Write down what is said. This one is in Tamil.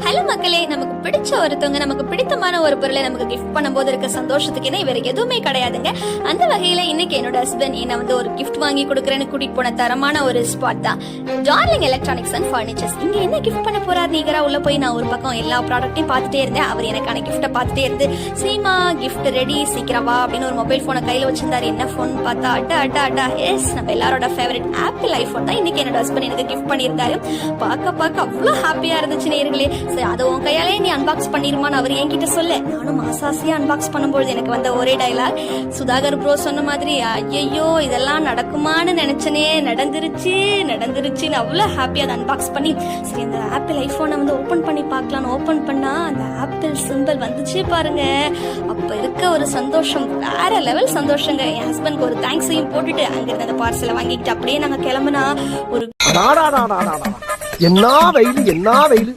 ஹலோ மக்களே, நமக்கு பிடிச்ச ஒருத்தவங்க நமக்கு பிடித்தமான ஒரு பொருளை நமக்கு கிஃப்ட் பண்ணும்போது இருக்க சந்தோஷத்துக்கு என்ன வேற எதுவுமே கிடையாதுங்க. அந்த வகையில இன்னைக்கு என்னோட ஹஸ்பண்ட் என்ன ஒரு கிஃப்ட் வாங்கி கொடுக்குறேன்னு கூட்டிட்டு போன தரமான ஒரு ஸ்பாட் தான் டார்லிங் எலக்ட்ரானிக்ஸ் அண்ட் ஃபர்னிச்சர்ஸ். இங்க என்ன கிஃப்ட் பண்ண போறாரு நீங்கரா உள்ள போய் நான் ஒரு பக்கம் எல்லா ப்ராடக்ட்டையும் பார்த்துட்டே இருந்தேன். அவர் எனக்கான கிஃப்ட்டை பார்த்துட்டே இருந்து சீமா கிஃப்ட் ரெடி சீக்கிரம் வா அப்படின்னு ஒரு மொபைல் போனை கையில வச்சிருந்தாரு. என்ன போன் பார்த்தா அட்டா எஸ் நம்ம எல்லாரோட ஃபேவரட் ஆப்பிள் ஐபோன் தான் இன்னைக்கு என்னோட ஹஸ்பண்ட் எனக்கு கிஃப்ட் பண்ணியிருந்தாரு. பார்க்க அவ்வளோ ஹாப்பியா இருந்துச்சு நேயர்களே. சரி, அதை உன் கையாலே நீ அன்பாக்ஸ் பண்ணிருமான்னு அவர் என்கிட்ட சொல்ல, நானும் ஆசாசியா அன்பாக்ஸ் பண்ணும்போது எனக்கு வந்த ஒரே டைலாக் சுதாகர் ப்ரோ சொன்ன மாதிரி, ஐயோ இதெல்லாம் நடக்குமான்னு நினைச்சனே, நடந்துருச்சுன்னு அவ்வளோ ஹாப்பியா அதை அன்பாக்ஸ் பண்ணி சரி அந்த ஆப்பிள் ஐபோனை ஓபன் பண்ணி பார்க்கலான்னு ஓபன் பண்ணா அந்த ஆப்பிள் சிம்பிள் வந்துச்சு பாருங்க. அப்ப இருக்க ஒரு சந்தோஷம் வேற லெவல் சந்தோஷங்க. என் ஹஸ்பண்ட்க்கு ஒரு தேங்க்ஸையும் போட்டுட்டு அங்கிருந்து அந்த பார்சலை வாங்கிட்டு அப்படியே நாங்க கிளம்புனா ஒரு என்ன வெயில்